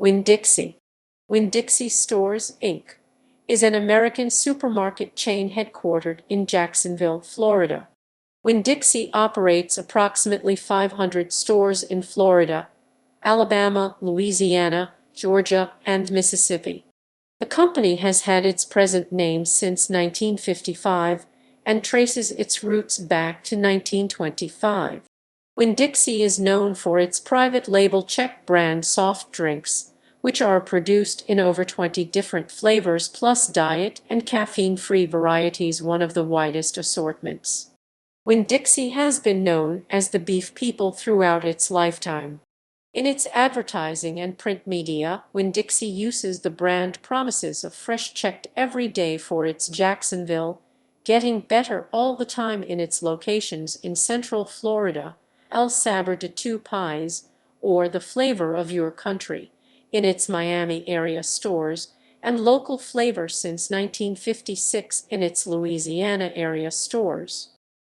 Winn-Dixie. Winn-Dixie Stores, Inc. is an American supermarket chain headquartered in Jacksonville, Florida. Winn-Dixie operates approximately 500 stores in Florida, Alabama, Louisiana, Georgia, and Mississippi. The company has had its present name since 1955 and traces its roots back to 1925. Winn-Dixie is known for its private label Chek brand soft drinks, which are produced in over 20 different flavors plus diet and caffeine-free varieties, one of the widest assortments. Winn-Dixie has been known as the beef people throughout its lifetime. In its advertising and print media, Winn-Dixie uses the brand promises of fresh checked every day for its Jacksonville, getting better all the time in its locations in Central Florida, Sabor De Tu País, or the flavor of your country, in its Miami area stores, and local flavor since 1956 in its Louisiana area stores.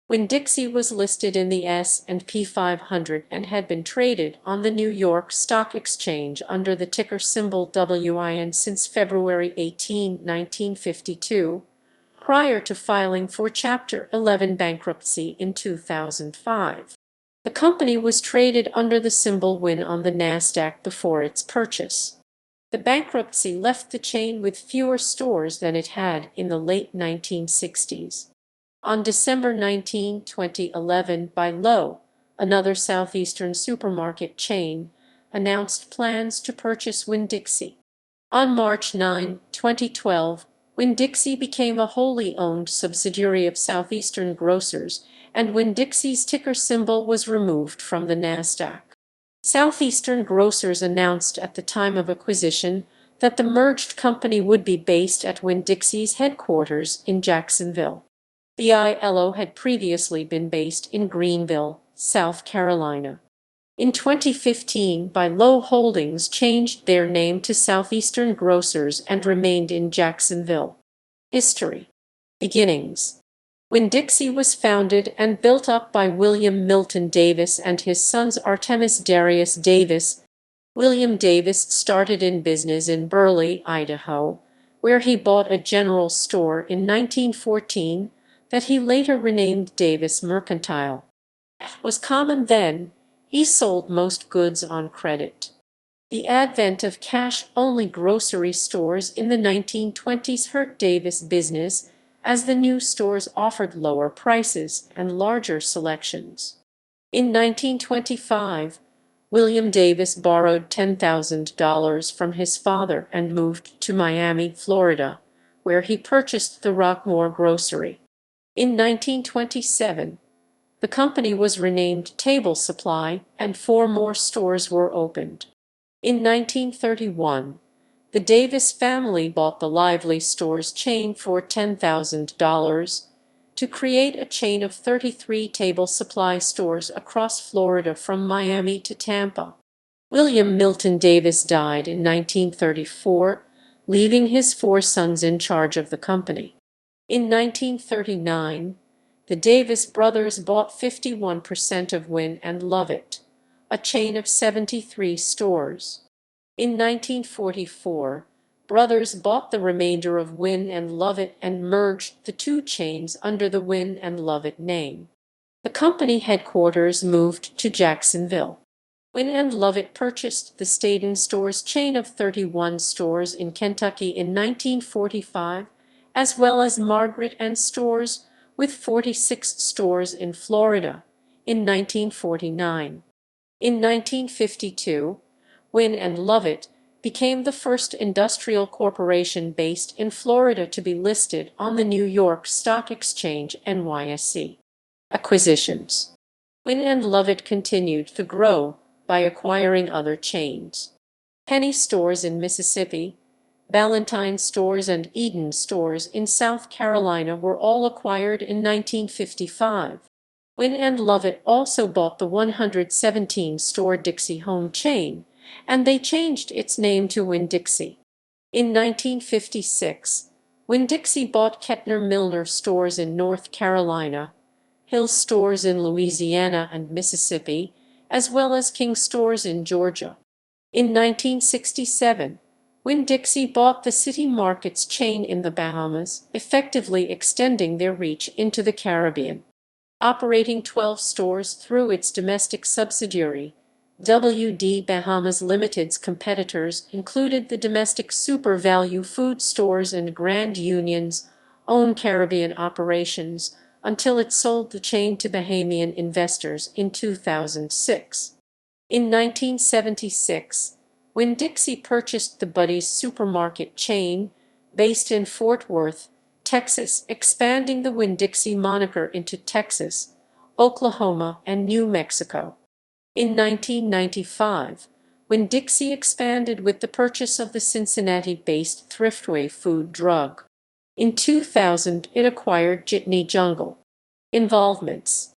Winn-Dixie was listed in the S&P 500 and had been traded on the New York Stock Exchange under the ticker symbol WIN since February 18, 1952, prior to filing for Chapter 11 bankruptcy in 2005. The company was traded under the symbol WIN on the NASDAQ before its purchase. The bankruptcy left the chain with fewer stores than it had in the late 1960s. On December 19, 2011, Buy Low, another southeastern supermarket chain, announced plans to purchase Winn-Dixie. On March 9, 2012, Winn-Dixie became a wholly owned subsidiary of Southeastern Grocers, and Winn-Dixie's ticker symbol was removed from the NASDAQ. Southeastern Grocers announced at the time of acquisition that the merged company would be based at Winn-Dixie's headquarters in Jacksonville. The ILO had previously been based in Greenville, South Carolina. In 2015, Buy Low Holdings changed their name to Southeastern Grocers and remained in Jacksonville. History. Beginnings. Winn-Dixie was founded and built up by William Milton Davis and his sons Artemis Darius Davis. William Davis started in business in Burley, Idaho, where he bought a general store in 1914 that he later renamed Davis Mercantile. As was common then, he sold most goods on credit. The advent of cash-only grocery stores in the 1920s hurt Davis' business, as the new stores offered lower prices and larger selections. In 1925, William Davis borrowed $10,000 from his father and moved to Miami, Florida, where he purchased the Rockmore Grocery. In 1927, the company was renamed Table Supply, and 4 more stores were opened. In 1931, the Davis family bought the Lively Stores chain for $10,000 to create a chain of 33 Table Supply stores across Florida from Miami to Tampa. William Milton Davis died in 1934, leaving his 4 sons in charge of the company. In 1939, the Davis brothers bought 51% of Winn and Lovett, a chain of 73 stores. In 1944, brothers bought the remainder of Winn and Lovett and merged the 2 chains under the Winn and Lovett name. The company headquarters moved to Jacksonville. Winn and Lovett purchased the Staden Stores chain of 31 stores in Kentucky in 1945, as well as Margaret and Stores, with 46 stores in Florida, in 1949. In 1952, Winn and Lovett became the first industrial corporation based in Florida to be listed on the New York Stock Exchange (NYSE). Acquisitions. Winn and Lovett continued to grow by acquiring other chains. Penny Stores in Mississippi, Valentine Stores and Eden Stores in South Carolina were all acquired in 1955. Winn and Lovett also bought the 117-store Dixie Home chain, and they changed its name to Winn-Dixie. In 1956, Winn-Dixie bought Kettner Milner Stores in North Carolina, Hill Stores in Louisiana and Mississippi, as well as King Stores in Georgia. In 1967, Winn-Dixie bought the City Markets chain in the Bahamas, effectively extending their reach into the Caribbean. Operating 12 stores through its domestic subsidiary, WD Bahamas Limited's competitors included the domestic Super Value Food Stores and Grand Union's own Caribbean operations until it sold the chain to Bahamian investors in 2006. In 1976, Winn-Dixie purchased the Buddy's supermarket chain, based in Fort Worth, Texas, expanding the Winn-Dixie moniker into Texas, Oklahoma, and New Mexico. In 1995, Winn-Dixie expanded with the purchase of the Cincinnati-based Thriftway Food Drug. In 2000, it acquired Jitney Jungle. Involvements.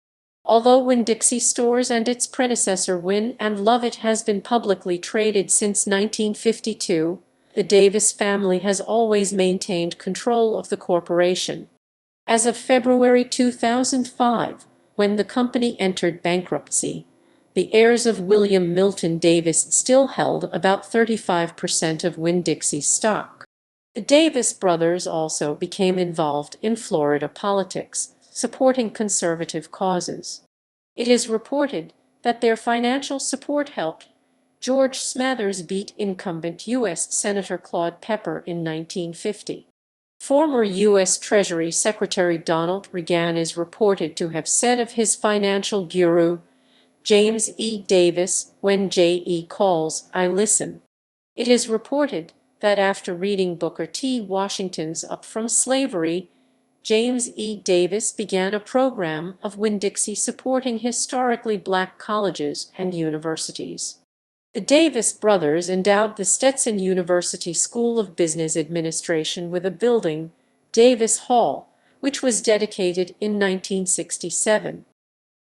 Although Winn-Dixie Stores and its predecessor Winn and Love It has been publicly traded since 1952, the Davis family has always maintained control of the corporation. As of February 2005, when the company entered bankruptcy, the heirs of William Milton Davis still held about 35% of Winn-Dixie stock. The Davis brothers also became involved in Florida politics, supporting conservative causes. It is reported that their financial support helped George Smathers beat incumbent U.S. Senator Claude Pepper in 1950. Former U.S. Treasury Secretary Donald Reagan is reported to have said of his financial guru, James E. Davis, "When J.E. calls, I listen." It is reported that after reading Booker T. Washington's Up from Slavery, James E. Davis began a program of Winn-Dixie supporting historically black colleges and universities. The Davis brothers endowed the Stetson University School of Business Administration with a building, Davis Hall, which was dedicated in 1967.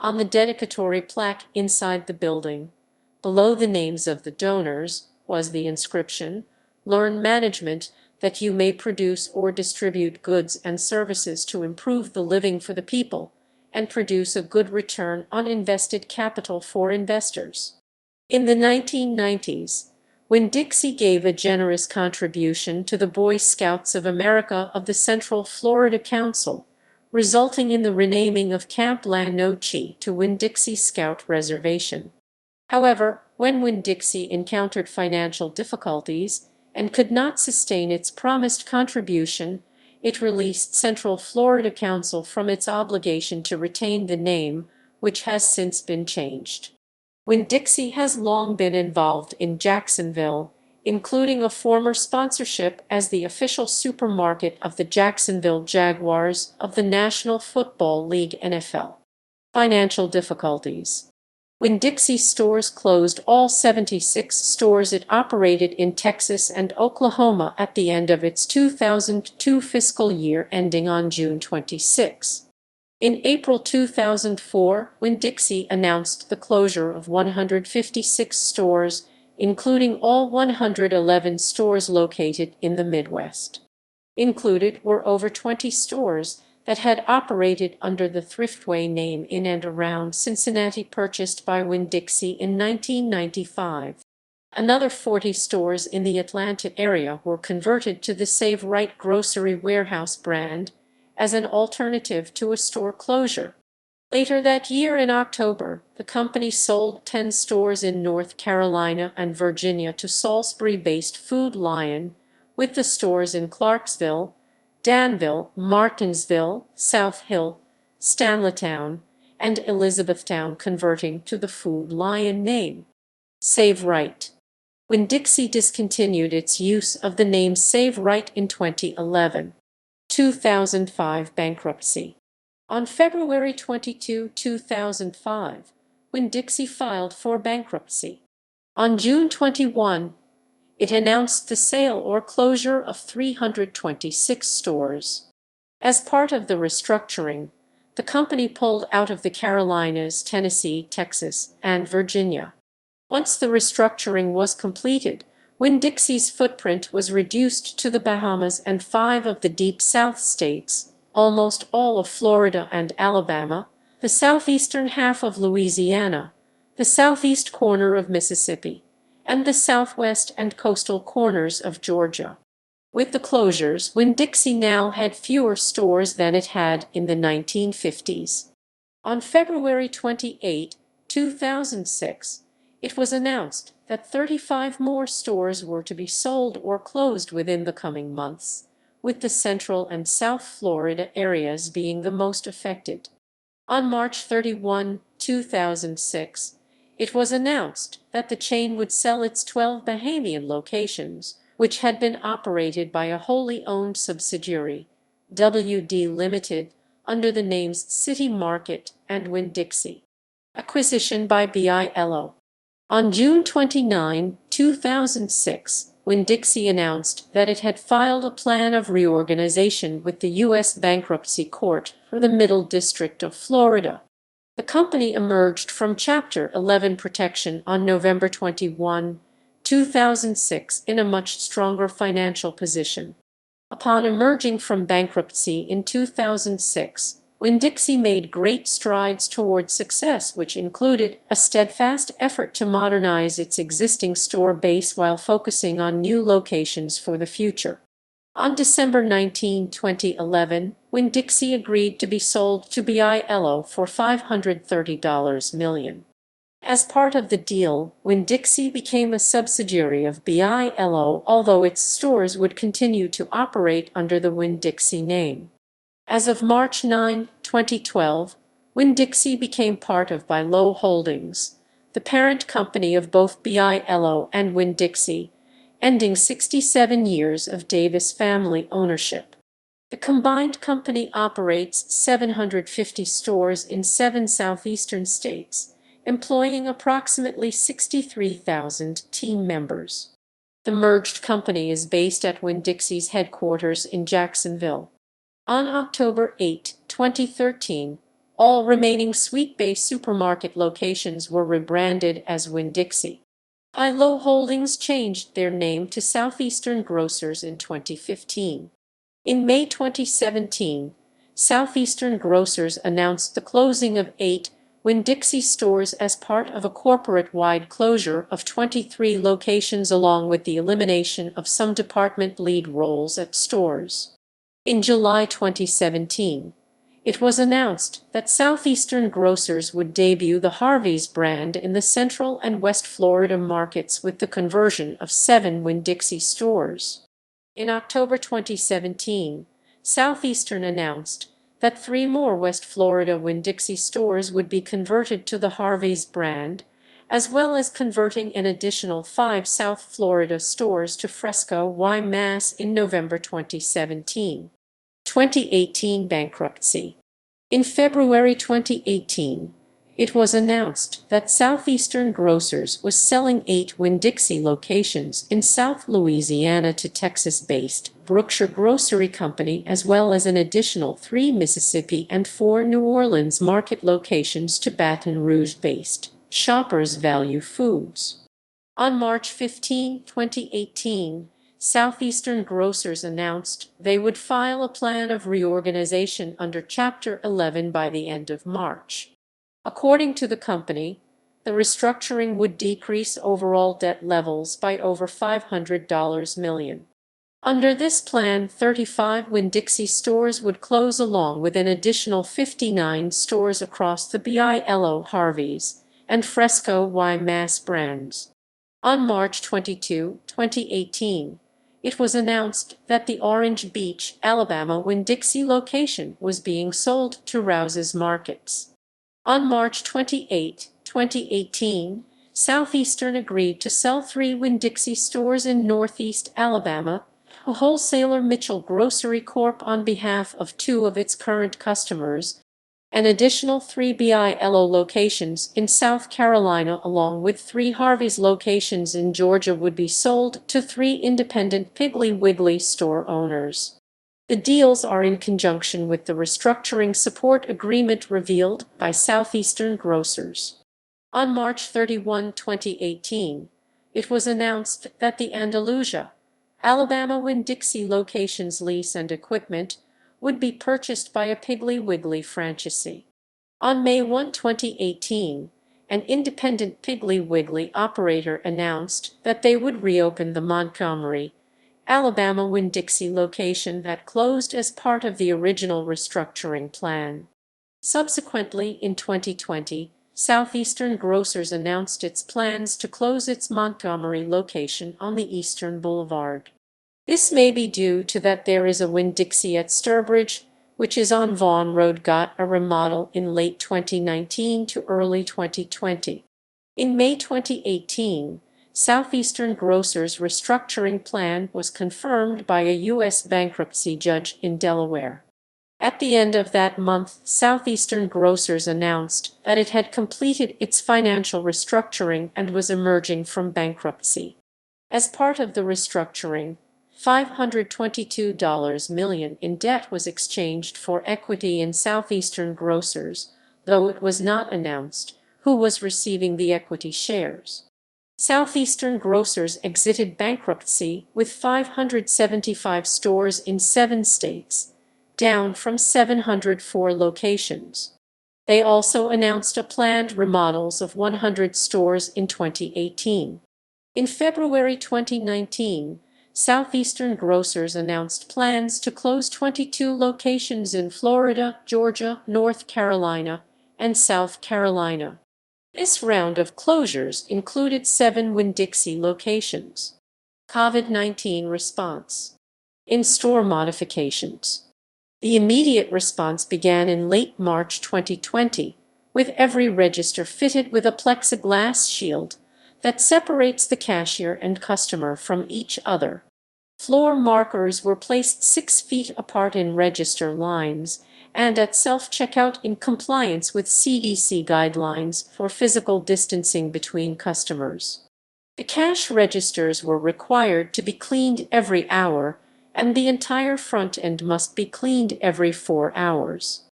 On the dedicatory plaque inside the building, below the names of the donors, was the inscription, "Learn management that you may produce or distribute goods and services to improve the living for the people and produce a good return on invested capital for investors." In the 1990s, Winn-Dixie gave a generous contribution to the Boy Scouts of America of the Central Florida Council, resulting in the renaming of Camp La Noche to Winn-Dixie Scout Reservation. However, when Winn-Dixie encountered financial difficulties and could not sustain its promised contribution, it released Central Florida Council from its obligation to retain the name, which has since been changed. Winn-Dixie has long been involved in Jacksonville, including a former sponsorship as the official supermarket of the Jacksonville Jaguars of the National Football League (NFL). Financial difficulties. Winn-Dixie Stores closed all 76 stores it operated in Texas and Oklahoma at the end of its 2002 fiscal year ending on June 26. In April 2004, Winn-Dixie announced the closure of 156 stores, including all 111 stores located in the Midwest. Included were over 20 stores that had operated under the Thriftway name in and around Cincinnati, purchased by Winn-Dixie in 1995. Another 40 stores in the Atlanta area were converted to the Save Right Grocery Warehouse brand as an alternative to a store closure. Later that year in October, the company sold 10 stores in North Carolina and Virginia to Salisbury-based Food Lion, with the stores in Clarksville, Danville, Martinsville, South Hill, Stanleytown, and Elizabethtown converting to the Food Lion name. Save Right. Winn-Dixie discontinued its use of the name Save Right in 2011. 2005 bankruptcy. On February 22, 2005, Winn-Dixie filed for bankruptcy. On June 21, it announced the sale or closure of 326 stores. As part of the restructuring, the company pulled out of the Carolinas, Tennessee, Texas, and Virginia. Once the restructuring was completed, Winn-Dixie's footprint was reduced to the Bahamas and 5 of the Deep South states, almost all of Florida and Alabama, the southeastern half of Louisiana, the southeast corner of Mississippi, and the southwest and coastal corners of Georgia. With the closures, Winn-Dixie now had fewer stores than it had in the 1950s. On February 28, 2006, it was announced that 35 more stores were to be sold or closed within the coming months, with the Central and South Florida areas being the most affected. On March 31, 2006, it was announced that the chain would sell its 12 Bahamian locations, which had been operated by a wholly owned subsidiary, WD Limited, under the names City Market and Winn-Dixie. Acquisition by BILO. On June 29, 2006, Winn-Dixie announced that it had filed a plan of reorganization with the U.S. Bankruptcy Court for the Middle District of Florida. The company emerged from Chapter 11 protection on November 21, 2006 in a much stronger financial position. Upon emerging from bankruptcy in 2006, Winn-Dixie made great strides toward success, which included a steadfast effort to modernize its existing store base while focusing on new locations for the future. On December 19, 2011, Winn-Dixie agreed to be sold to BILO for $530 million. As part of the deal, Winn-Dixie became a subsidiary of BILO, although its stores would continue to operate under the Winn-Dixie name. As of March 9, 2012, Winn-Dixie became part of BILO Holdings, the parent company of both BILO and Winn-Dixie, ending 67 years of Davis family ownership. The combined company operates 750 stores in 7 southeastern states, employing approximately 63,000 team members. The merged company is based at Winn-Dixie's headquarters in Jacksonville. On October 8, 2013, all remaining Sweet Bay supermarket locations were rebranded as Winn-Dixie. BILO Holdings changed their name to Southeastern Grocers in 2015. In May 2017, Southeastern Grocers announced the closing of 8 Winn-Dixie stores as part of a corporate-wide closure of 23 locations, along with the elimination of some department lead roles at stores. In July 2017, it was announced that Southeastern Grocers would debut the Harvey's brand in the Central and West Florida markets with the conversion of 7 Winn-Dixie stores. In October 2017, Southeastern announced that 3 more West Florida Winn-Dixie stores would be converted to the Harvey's brand, as well as converting an additional 5 South Florida stores to Fresco Y Mass in November 2017. 2018 bankruptcy. In February 2018, it was announced that Southeastern Grocers was selling 8 Winn-Dixie locations in South Louisiana to Texas-based Brookshire Grocery Company, as well as an additional 3 Mississippi and 4 New Orleans market locations to Baton Rouge-based Shoppers Value Foods. On March 15, 2018, Southeastern Grocers announced they would file a plan of reorganization under Chapter 11 by the end of March. According to the company, the restructuring would decrease overall debt levels by over $500 million. Under this plan, 35 Winn-Dixie stores would close, along with an additional 59 stores across the BILO Harvey's and Fresco Y Mass brands. On March 22, 2018, it was announced that the Orange Beach, Alabama Winn-Dixie location was being sold to Rouse's Markets. On March 28, 2018, Southeastern agreed to sell 3 Winn-Dixie stores in Northeast Alabama to wholesaler Mitchell Grocery Corp. On behalf of 2 of its current customers. An additional 3 BILO locations in South Carolina, along with 3 Harvey's locations in Georgia, would be sold to 3 independent Piggly Wiggly store owners. The deals are in conjunction with the restructuring support agreement revealed by Southeastern Grocers. On March 31, 2018, it was announced that the Andalusia, Alabama Winn-Dixie location's lease and equipment would be purchased by a Piggly Wiggly franchisee. On May 1, 2018, an independent Piggly Wiggly operator announced that they would reopen the Montgomery, Alabama Winn-Dixie location that closed as part of the original restructuring plan. Subsequently, in 2020, Southeastern Grocers announced its plans to close its Montgomery location on the Eastern Boulevard. This may be due to that there is a Winn-Dixie at Sturbridge, which is on Vaughan Road, got a remodel in late 2019 to early 2020. In May 2018, Southeastern Grocers' restructuring plan was confirmed by a U.S. bankruptcy judge in Delaware. At the end of that month, Southeastern Grocers announced that it had completed its financial restructuring and was emerging from bankruptcy. As part of the restructuring, $522 million in debt was exchanged for equity in Southeastern Grocers, though it was not announced who was receiving the equity shares. Southeastern Grocers exited bankruptcy with 575 stores in 7 states, down from 704 locations. They also announced a planned remodels of 100 stores in 2018. In February 2019, Southeastern Grocers announced plans to close 22 locations in Florida, Georgia, North Carolina, and South Carolina. This round of closures included 7 Winn-Dixie locations. COVID-19 response. In-store modifications. The immediate response began in late March 2020, with every register fitted with a plexiglass shield that separates the cashier and customer from each other. Floor markers were placed 6 feet apart in register lines and at self-checkout in compliance with CDC guidelines for physical distancing between customers. The cash registers were required to be cleaned every hour, and the entire front end must be cleaned every 4 hours.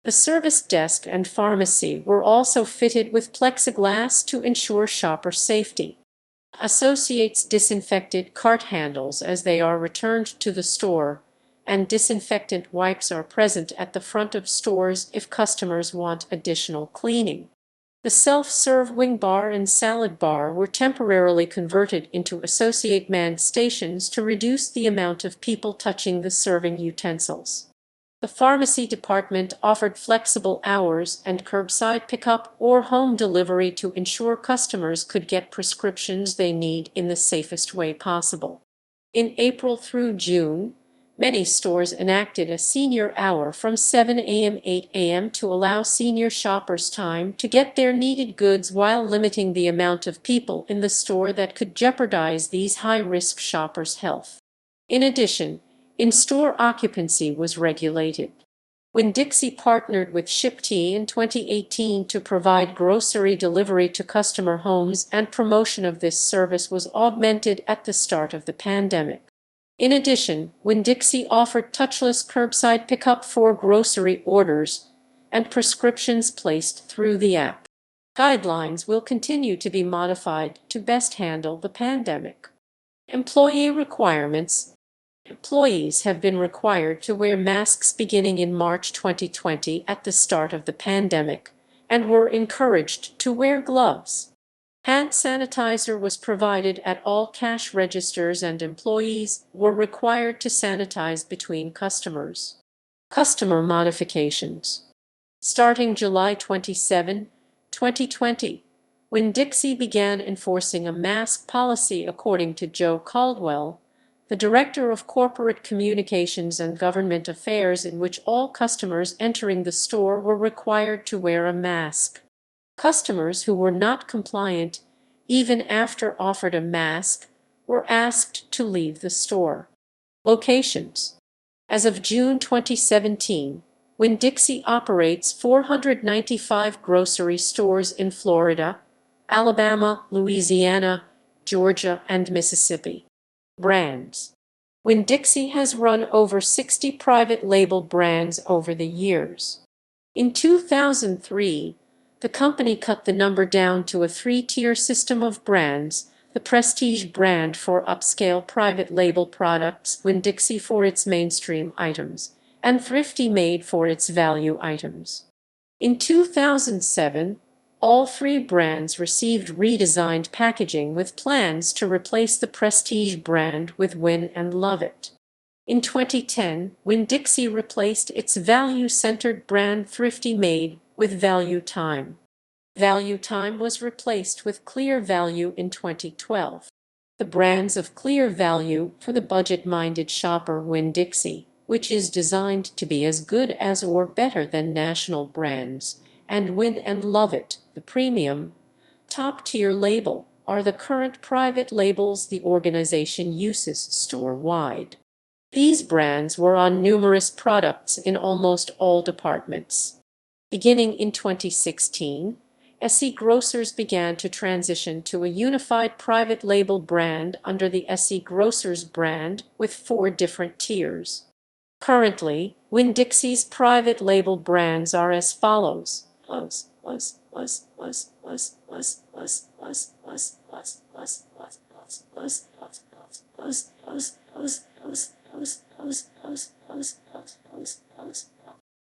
The service desk and pharmacy were also fitted with plexiglass to ensure shopper safety. Associates disinfected cart handles as they are returned to the store, and disinfectant wipes are present at the front of stores if customers want additional cleaning. The self-serve wing bar and salad bar were temporarily converted into associate manned stations to reduce the amount of people touching the serving utensils. The pharmacy department offered flexible hours and curbside pickup or home delivery to ensure customers could get prescriptions they need in the safest way possible. In April through June, many stores enacted a senior hour from 7 a.m. to 8 a.m. to allow senior shoppers time to get their needed goods while limiting the amount of people in the store that could jeopardize these high-risk shoppers' health. In addition, in-store occupancy was regulated. Winn-Dixie partnered with ShipT in 2018 to provide grocery delivery to customer homes, and promotion of this service was augmented at the start of the pandemic. In addition, Winn-Dixie offered touchless curbside pickup for grocery orders and prescriptions placed through the app. Guidelines will continue to be modified to best handle the pandemic. Employee requirements. Employees have been required to wear masks beginning in March 2020 at the start of the pandemic, and were encouraged to wear gloves. Hand sanitizer was provided at all cash registers, and employees were required to sanitize between customers. Customer modifications. Starting July 27, 2020, Winn-Dixie began enforcing a mask policy, according to Joe Caldwell, the Director of Corporate Communications and Government Affairs, in which all customers entering the store were required to wear a mask. Customers who were not compliant, even after offered a mask, were asked to leave the store. Locations. As of June 2017, Winn-Dixie operates 495 grocery stores in Florida, Alabama, Louisiana, Georgia, and Mississippi. Brands. Winn-Dixie has run over 60 private label brands over the years. In 2003, the company cut the number down to a 3-tier system of brands: the Prestige brand for upscale private label products, Winn-Dixie for its mainstream items, and Thrifty Made for its value items. In 2007, All three brands received redesigned packaging with plans to replace the prestige brand with Win and Love It. In 2010, Winn-Dixie replaced its value-centered brand Thrifty Made with Value Time. Value Time was replaced with Clear Value in 2012. The brands of Clear Value for the budget-minded shopper Winn-Dixie, which is designed to be as good as or better than national brands, and Win and Love It, the premium, top-tier label, are the current private labels the organization uses store-wide. These brands were on numerous products in almost all departments. Beginning in 2016, SE Grocers began to transition to a unified private label brand under the SE Grocers brand with 4 different tiers. Currently, Winn-Dixie's private label brands are as follows.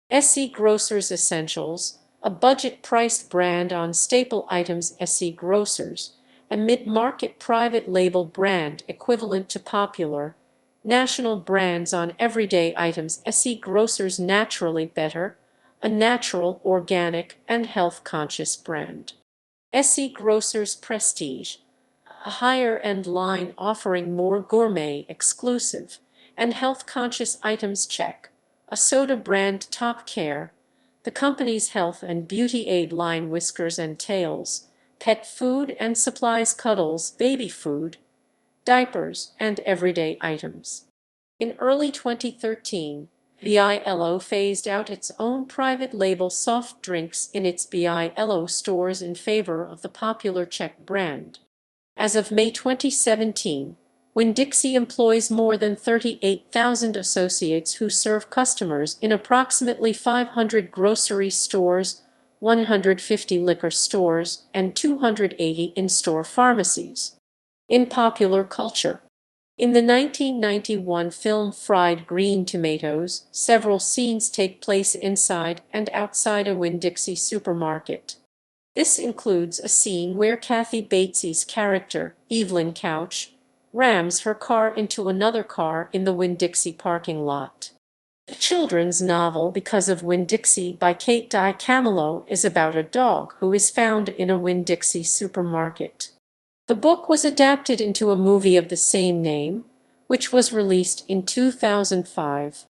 SE Grocers Essentials, a budget-priced brand on staple items. SE Grocers, a mid-market private label brand equivalent to popular national brands on everyday items. SE Grocers Naturally Better, a natural, organic, and health-conscious brand. SE Grocers Prestige, a higher-end line offering more gourmet, exclusive, and health-conscious items. Chek, a soda brand. Top Care, the company's health and beauty aid line. Whiskers and Tails, pet food and supplies. Cuddles, baby food, diapers, and everyday items. In early 2013, BILO phased out its own private label soft drinks in its BILO stores in favor of the popular Chek brand. As of May 2017, Winn-Dixie employs more than 38,000 associates who serve customers in approximately 500 grocery stores, 150 liquor stores, and 280 in-store pharmacies. In popular culture. In the 1991 film Fried Green Tomatoes, several scenes take place inside and outside a Winn-Dixie supermarket. This includes a scene where Kathy Bates's character, Evelyn Couch, rams her car into another car in the Winn-Dixie parking lot. The children's novel Because of Winn-Dixie by Kate DiCamillo is about a dog who is found in a Winn-Dixie supermarket. The book was adapted into a movie of the same name, which was released in 2005.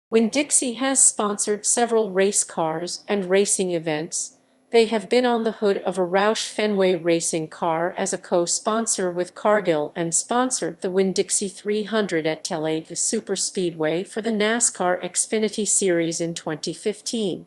Winn-Dixie has sponsored several race cars and racing events. They have been on the hood of a Roush Fenway racing car as a co-sponsor with Cargill and sponsored the Winn-Dixie 300 at Talladega Superspeedway for the NASCAR Xfinity Series in 2015.